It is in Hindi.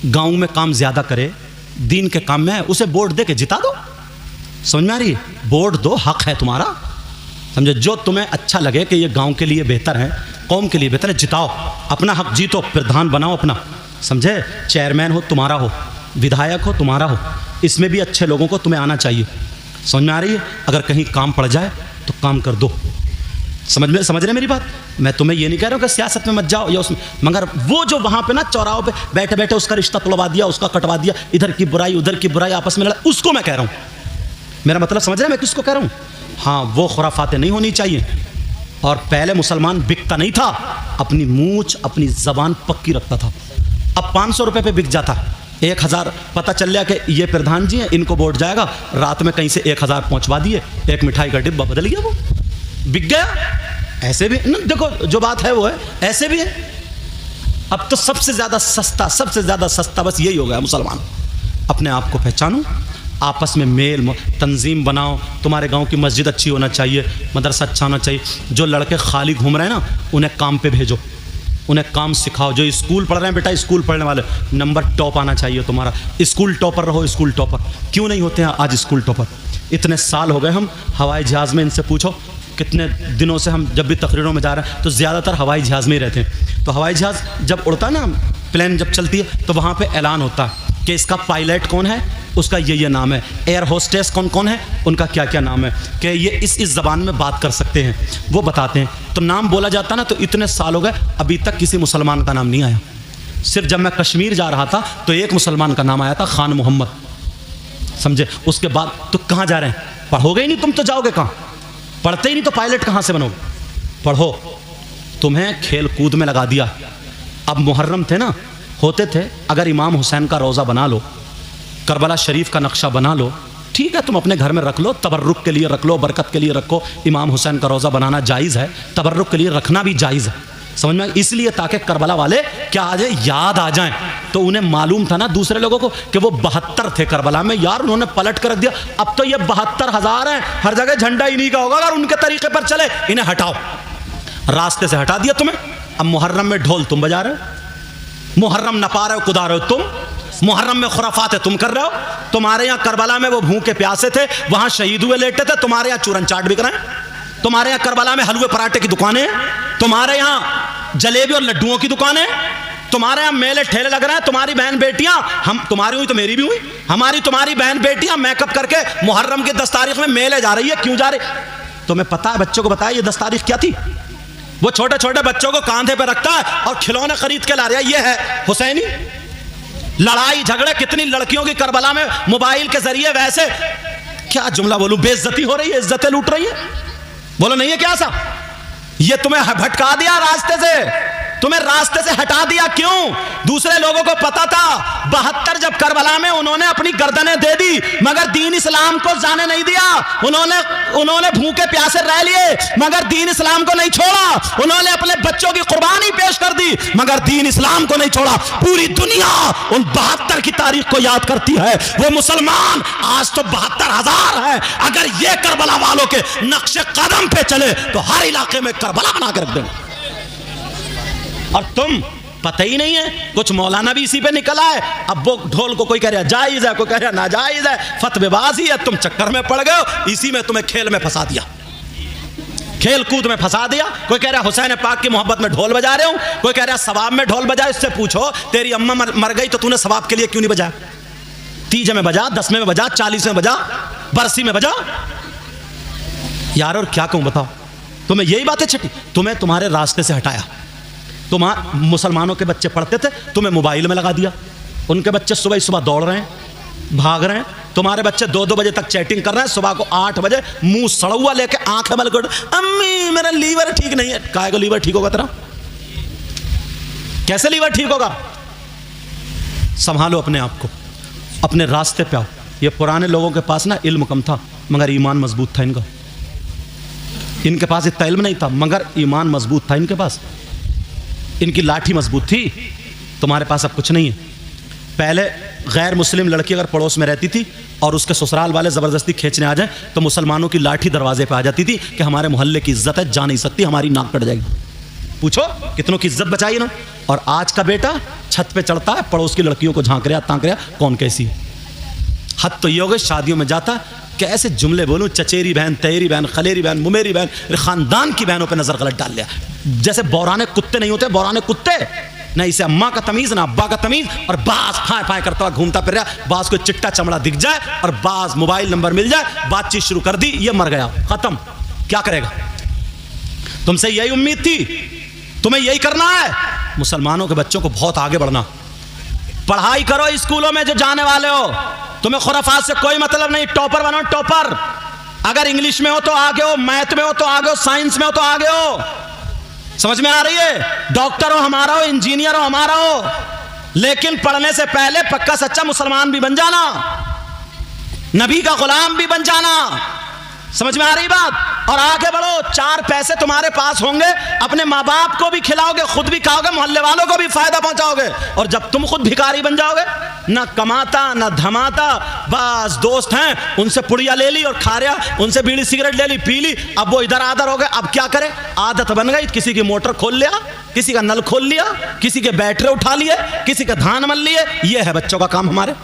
गांव में काम ज़्यादा करे, दीन के काम में है, उसे वोट दे के जिता दो। समझ में आ रही है? वोट दो, हक है तुम्हारा, समझे? जो तुम्हें अच्छा लगे कि ये गांव के लिए बेहतर है, कौम के लिए बेहतर है, जिताओ, अपना हक जीतो, प्रधान बनाओ अपना, समझे? चेयरमैन हो तुम्हारा हो, विधायक हो तुम्हारा हो, इसमें भी अच्छे लोगों को तुम्हें आना चाहिए। समझ में आ रही है? अगर कहीं काम पड़ जाए तो काम कर दो। समझ रहे मेरी बात? मैं तुम्हें ये नहीं कह रहा हूँ कि सियासत में मत जाओ या उसमें, मगर वो जो वहाँ पे ना चौराहों पे बैठे बैठे उसका रिश्ता तोड़वा दिया, उसका कटवा दिया, इधर की बुराई उधर की बुराई आपस में लड़ा, उसको मैं कह रहा हूँ। मेरा मतलब समझ रहे हैं मैं किसको कह रहा हूँ? हाँ, वो खुराफातें नहीं होनी चाहिए। और पहले मुसलमान बिकता नहीं था, अपनी मूंछ अपनी ज़बान पक्की रखता था। अब 500 रुपये पे बिक जाता, 1000 पता चल गया कि ये प्रधान जी हैं, इनको वोट जाएगा, रात में कहीं से 1000 पहुँचवा दिए, एक मिठाई का डिब्बा बदल गया, वो बिक गया। ऐसे भी न, देखो जो बात है वो है, ऐसे भी है। अब तो सबसे ज़्यादा सस्ता बस यही हो गया मुसलमान। अपने आप को पहचानो, आपस में मेल तंजीम बनाओ, तुम्हारे गांव की मस्जिद अच्छी होना चाहिए, मदरसा अच्छा होना चाहिए। जो लड़के खाली घूम रहे हैं ना, उन्हें काम पे भेजो, उन्हें काम सिखाओ। जो स्कूल पढ़ रहे हैं बेटा, स्कूल पढ़ने वाले, नंबर टॉप आना चाहिए तुम्हारा, स्कूल टॉपर रहो, स्कूल टॉपर। क्यों नहीं होते हैं आज स्कूल टॉपर? इतने साल हो गए हम हवाई जहाज़ में, इनसे पूछो कितने दिनों से हम जब भी तकरीरों में जा रहे हैं तो ज़्यादातर हवाई जहाज़ में ही रहते हैं। तो हवाई जहाज़ जब उड़ता है ना, प्लेन जब चलती है, तो वहाँ पे ऐलान होता है कि इसका पायलट कौन है, उसका ये नाम है, एयर होस्टेस कौन कौन है, उनका क्या क्या नाम है, कि ये इस ज़बान में बात कर सकते हैं, वो बताते हैं। तो नाम बोला जाता ना, तो इतने साल हो गए अभी तक किसी मुसलमान का नाम नहीं आया। सिर्फ जब मैं कश्मीर जा रहा था तो एक मुसलमान का नाम आया था, खान मोहम्मद, समझे? उसके बाद तो कहाँ जा रहे हैं? पढ़ोगे ही नहीं तुम तो जाओगे कहाँ? पढ़ते ही नहीं तो पायलट कहाँ से बनोगे? पढ़ो। तुम्हें खेल कूद में लगा दिया। अब मुहर्रम थे ना, होते थे, अगर इमाम हुसैन का रोज़ा बना लो, करबला शरीफ का नक्शा बना लो, ठीक है, तुम अपने घर में रख लो, तबर्रुक के लिए रख लो, बरकत के लिए रखो। इमाम हुसैन का रोज़ा बनाना जायज़ है, तबर्रुक के लिए रखना भी जायज़ है। समझ में? इसलिए ताकि करबला वाले क्या आ जाए, याद आ जाएं। तो उन्हें मालूम था ना दूसरे लोगों को कि वो 72 थे करबला में, यार उन्होंने पलट कर रख दिया। अब तो ये 72,000 हैं, हर जगह झंडा इन्हीं का होगा। अगर उनके तरीके पर चले, इन्हें हटाओ, रास्ते से हटा दिया तुम्हें। अब मुहर्रम में ढोल तुम बजा रहे हो, मुहर्रम नपा रहे हो, कुदा रहे हो तुम, मुहर्रम में खुराफात तुम कर रहे हो। तुम्हारे यहाँ करबला में वो भूखे प्यासे थे, वहां शहीद हुए लेटे थे, तुम्हारे यहाँ चूरन चाट बिक रहे हैं। तुम्हारे यहाँ करबला में हलवे पराठे की दुकानें हैं, तुम्हारे यहाँ जलेबी और लड्डुओं की दुकानें, तुम्हारे यहाँ मेले ठेले लग रहे हैं। तुम्हारी बहन बेटियां, हम तुम्हारी हुई तो मेरी भी हुई, हमारी तुम्हारी बहन बेटियां मेकअप करके मुहर्रम की 10 तारीख में मेले जा रही है। क्यों जा रही? तुम्हें पता है? बच्चों को बताया ये 10 तारीख क्या थी? वो छोटे छोटे बच्चों को कांधे पे रखता है और खिलौने खरीद के ला रहा है। ये है हुसैनी। लड़ाई झगड़े कितनी लड़कियों की करबला में मोबाइल के जरिए, वैसे क्या जुमला बोलूं, बेइज्जती हो रही है, इज्जतें लूट रही है। बोलो नहीं है क्या सा? ये तुम्हें भटका दिया रास्ते से, तुम्हें रास्ते से हटा दिया। क्यों? दूसरे लोगों को पता था 72 जब करबला में उन्होंने अपनी गर्दनें दे दी, मगर दीन इस्लाम को जाने नहीं दिया। उन्होंने भूखे प्यासे रह लिए, मगर दीन इस्लाम को नहीं छोड़ा। उन्होंने अपने बच्चों की कुर्बानी पेश कर दी, मगर दीन इस्लाम को नहीं छोड़ा। पूरी दुनिया उन 72 की तारीख को याद करती है। वो मुसलमान आज तो 72,000 है। अगर ये करबला वालों के नक्शे कदम पे चले तो हर इलाके में करबला बना के रख देंगे। और तुम पता ही नहीं है, कुछ मौलाना भी इसी पे निकला है। अब वो ढोल को कोई कह रहा जायज है, कोई कह रहा नाजायज है, फतवेबाजी है। तुम चक्कर में पड़ गए हो, इसी में तुम्हें खेल में फंसा दिया, खेल कूद में फंसा दिया। कोई कह रहा हुसैन पाक की मोहब्बत में ढोल बजा रहे हो, कोई कह रहा सवाब में ढोल बजा। इससे पूछो तेरी अम्मा मर गई तो तूने सवाब के लिए क्यों नहीं बजाया? 30 में बजा, 10 में बजा, 40 में बजा, बरसी में बजा। यार और क्या कहूं बताओ? तुम्हें यही बातें छटी, तुम्हें तुम्हारे रास्ते से हटाया। मुसलमानों के बच्चे पढ़ते थे, तुम्हें मोबाइल में लगा दिया। उनके बच्चे सुबह सुबह दौड़ रहे हैं, भाग रहे हैं। तुम्हारे बच्चे 2-2 बजे तक चैटिंग कर रहे हैं, सुबह को 8 बजे मुंह सड़ा हुआ लेके आंखें मलकर, अम्मी मेरा लीवर ठीक नहीं है। काहे का लीवर ठीक होगा तेरा? कैसे लीवर ठीक होगा? संभालो अपने आप को, अपने रास्ते पे आओ। ये पुराने लोगों के पास ना इल्म कम था, मगर ईमान मजबूत था इनका। इनके पास इतना इल्म नहीं था, मगर ईमान मजबूत था इनके पास। इनकी लाठी मजबूत थी, तुम्हारे पास अब कुछ नहीं है। पहले गैर मुस्लिम लड़की अगर पड़ोस में रहती थी और उसके ससुराल वाले ज़बरदस्ती खींचने आ जाए तो मुसलमानों की लाठी दरवाजे पे आ जाती थी कि हमारे मोहल्ले की इज्जत है, जा नहीं सकती, हमारी नाक कट जाएगी। पूछो कितनों की इज्जत बचाई ना। और आज का बेटा छत पे चढ़ता है, पड़ोस की लड़कियों को झांक रहा तांक रहा, कौन कैसी है। हद तो ये हो गई, शादियों में जाता कैसे जुमले बोलूं, चचेरी बहन, तेरी बहन, खलेरी बहन, मुमेरी बहन, खानदान की बहनों पे नजर गलत डाल लिया। जैसे बौराने कुत्ते नहीं होते, बौराने कुत्ते ना, इसे अम्मा का तमीज ना अब्बा का तमीज, और बाज फाय फाय करता हुआ घूमता फिर रहा। बाज को चिट्टा चमड़ा दिख जाए और बाज मोबाइल नंबर मिल जाए, बातचीत शुरू कर दी, ये मर गया, खत्म। क्या करेगा? तुमसे यही उम्मीद थी, तुम्हें यही करना है। मुसलमानों के बच्चों को बहुत आगे बढ़ना, पढ़ाई करो स्कूलों में जो जाने वाले हो, तुम्हें खुराफात से कोई मतलब नहीं, टॉपर बनो टॉपर। अगर इंग्लिश में हो तो आगे हो, मैथ में हो तो आगे हो, साइंस में हो तो आगे हो। समझ में आ रही है? डॉक्टर हो हमारा हो, इंजीनियर हो हमारा हो, लेकिन पढ़ने से पहले पक्का सच्चा मुसलमान भी बन जाना, नबी का गुलाम भी बन जाना। समझ में आ रही बात? और आगे बढ़ो, 4 पैसे तुम्हारे पास होंगे, अपने माँ बाप को भी खिलाओगे, खुद भी खाओगे, मोहल्ले वालों को भी फायदा पहुंचाओगे। और जब तुम खुद भिखारी बन जाओगे, ना कमाता ना धमाता, बस दोस्त हैं उनसे पुड़िया ले ली और खा रहा, उनसे बीड़ी सिगरेट ले ली पी ली, अब वो इधर आधर हो गए। अब क्या करे? आदत बन गई, किसी की मोटर खोल लिया, किसी का नल खोल लिया, किसी के बैटरी उठा लिए, किसी का धान मल लिए। ये है बच्चों का काम हमारे।